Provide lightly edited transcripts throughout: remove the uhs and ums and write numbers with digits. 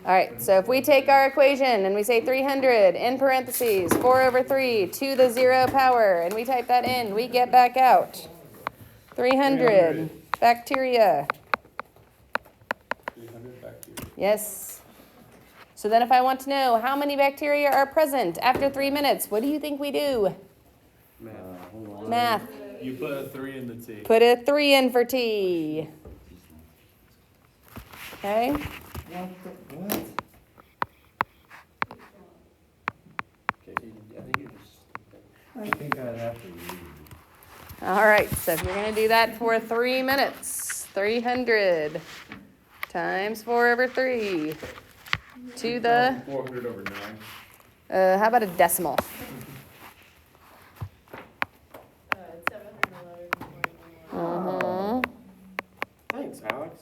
All right, so if we take our equation and we say 300 in parentheses, 4 over 3 to the 0 power, and we type that in, we get back out 300 bacteria. 300 bacteria. Yes. So then if I want to know how many bacteria are present after 3 minutes, what do you think we do? Math. You put a 3 in the T. Put a 3 in for T. Okay? What? I think I'd have to read. All right, so if you're going to do that for 3 minutes, 300 times 4 over 3 to the, 400 over 9. how about a decimal? 711. Thanks, Alex.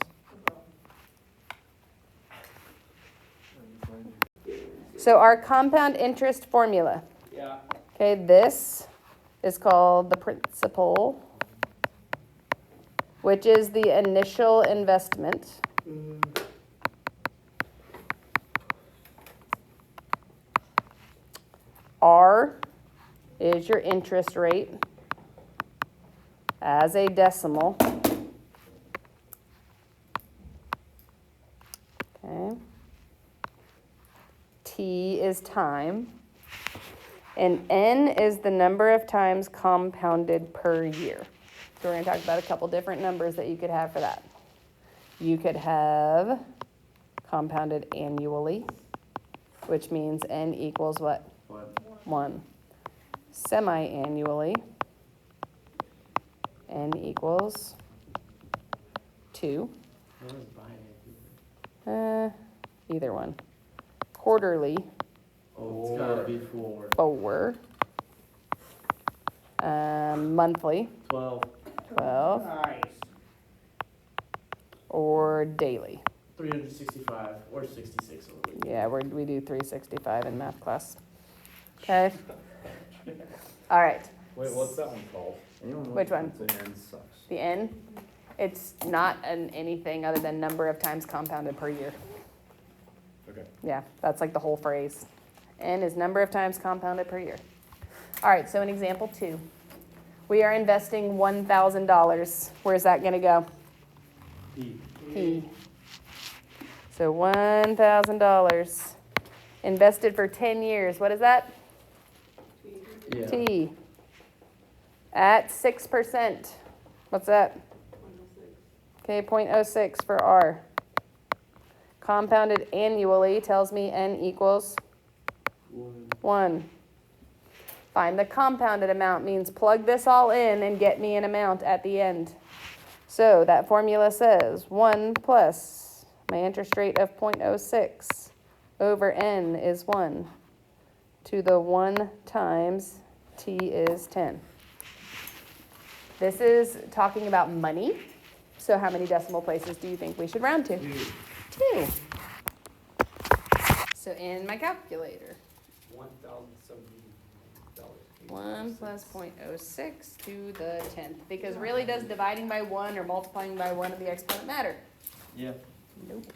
So our compound interest formula. Yeah. Okay, this is called the principal, which is the initial investment. R is your interest rate as a decimal. Okay. T is time. And N is the number of times compounded per year. So we're going to talk about a couple different numbers that you could have for that. You could have compounded annually, which means N equals what? 1. Semi-annually, N equals 2. Either one. Quarterly, Oh, it's gotta be 4. 4. Monthly, 12. 12. Nice. Or daily. 365 or 66 over the week. Yeah, we do 365 in math class. Okay. All right. Wait, what's that one called? Which one? The N sucks. The N? It's not an anything other than number of times compounded per year. Okay. Yeah, that's like the whole phrase. N is number of times compounded per year. All right, so in example 2, we are investing $1,000. Where's that going to go? P. So $1,000 invested for 10 years. What is that? Yeah. T. At 6%. What's that? 106. Okay, 0.06 for R. Compounded annually tells me N equals 1. Find the compounded amount means plug this all in and get me an amount at the end. So that formula says 1 plus my interest rate of 0.06 over N is 1 to the 1 times T is 10. This is talking about money. So how many decimal places do you think we should round to? 2. So in my calculator, $1,070. 1 plus 0.06 to the 10th. Because really, does dividing by 1 or multiplying by 1 of the exponent matter? Yeah. Nope.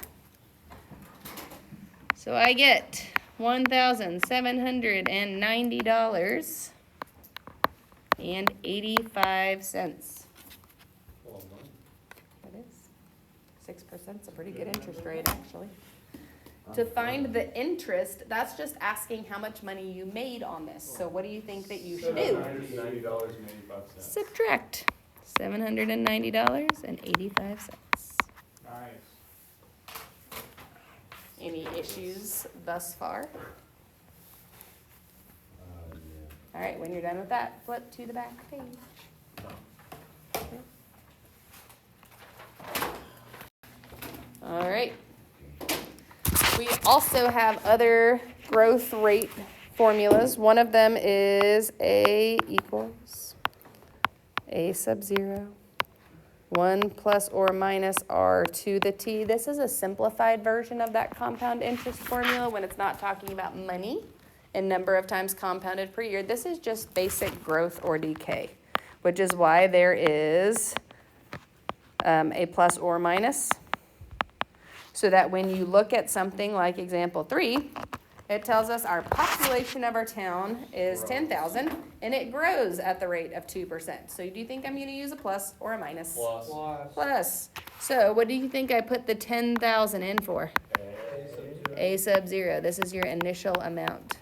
So I get $1,790 and 85 cents. That is 6% is a pretty good interest rate, actually. To find the interest, that's just asking how much money you made on this. So what do you think that you should do? $790.85. Subtract $790.85. Nice. Any issues thus far? All right, when you're done with that, flip to the back page. Okay. All right. We also have other growth rate formulas. One of them is A equals A sub 0, 1 plus or minus R to the T. This is a simplified version of that compound interest formula when it's not talking about money and number of times compounded per year. This is just basic growth or decay, which is why there is a plus or minus. so that when you look at something like example 3, it tells us our population of our town is 10,000 and it grows at the rate of 2%. So do you think I'm going to use a plus or a minus? Plus. Plus. So what do you think I put the 10,000 in for? A sub 0. This is your initial amount.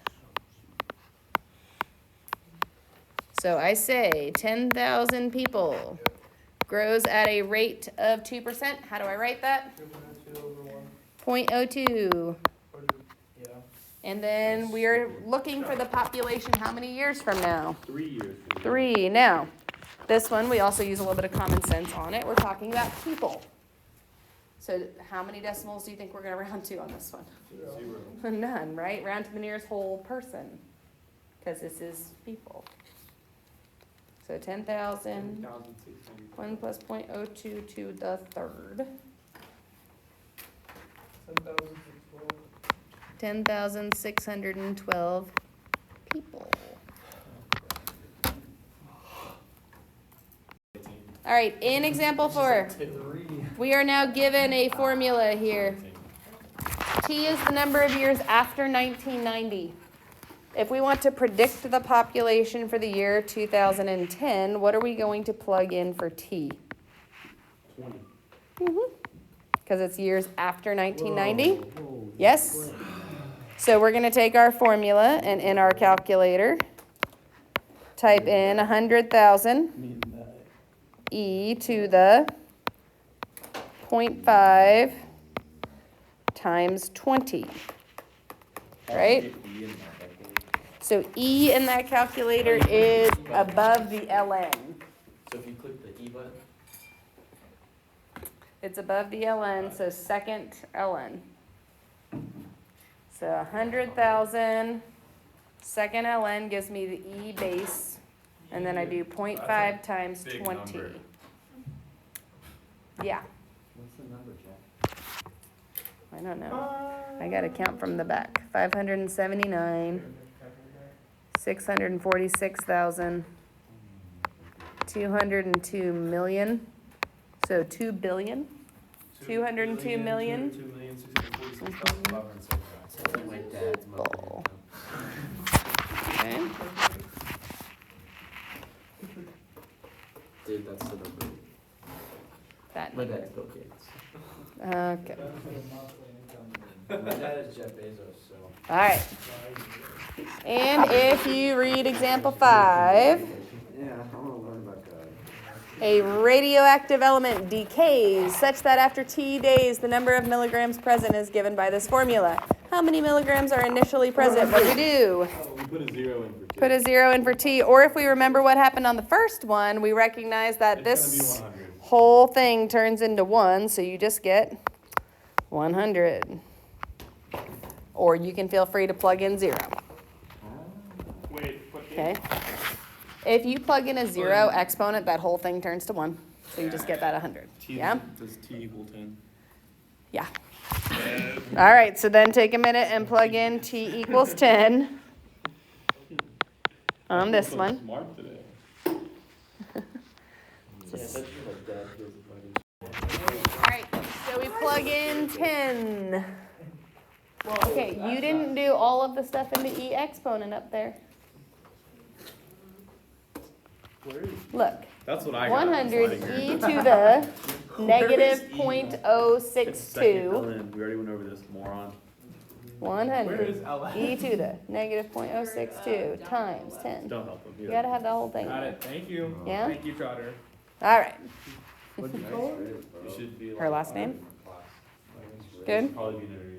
So I say 10,000 people grows at a rate of 2%. How do I write that? 0.02. And then we are looking for the population how many years from now? 3 years. 3. Now, this one we also use a little bit of common sense on it. We're talking about people. So how many decimals do you think we're going to round to on this one? 0. None, right? Round to the nearest whole person, because this is people. So 10,000, 1 plus 0.02 to the third. 10,612 people. All right, in example 4, we are now given a formula here. T is the number of years after 1990. If we want to predict the population for the year 2010, what are we going to plug in for T? 20. Because it's years after 1990? Yes? So we're going to take our formula and in our calculator, type in 100,000 e to the 0.5 times 20, right? So E in that calculator is above the ln. So if you click the E button, It's above the ln, so second ln. So 100,000, second ln gives me the E base, and then I do 0.5 times big 20. number. Yeah, what's the number, Jack? I don't know. I gotta count from the back. 579, 646,000, 202 million. So 2 billion, 202 million. 2,646,575. Something like that. It's my Bull. Okay. Dude, that's the number. That My number. dad's Bill Gates. Okay. My dad is Jeff Bezos, so. All right. And if you read example 5, Yeah, I want to learn about God. a radioactive element decays such that after T days, the number of milligrams present is given by this formula. How many milligrams are initially present? What do we do? We put a 0 in for T. Put a 0 in for T. Or if we remember what happened on the first one, we recognize that It's this gonna be 100. whole thing turns into 1, so you just get 100. Or you can feel free to plug in 0. Wait, Okay? If you plug in a 0 exponent, that whole thing turns to 1. So you just get that 100. Yeah? Does T equal 10? Yeah. All right, so then take a minute and plug in T equals 10 on this one. Smart today. Yeah, that's what my dad feels about it. All right, so we plug in 10. Okay, you didn't do all of the stuff in the E exponent up there. Where is Look, That's what I got. 100 e to the negative E? 0.062. We already went over this, moron. 100 e to the negative 0.062 times 10. Don't help him. You gotta have the whole thing. Got it. Thank you. Yeah? Thank you, Trotter. All right. What'd you call her? You should be Her last name? class. Good? Probably be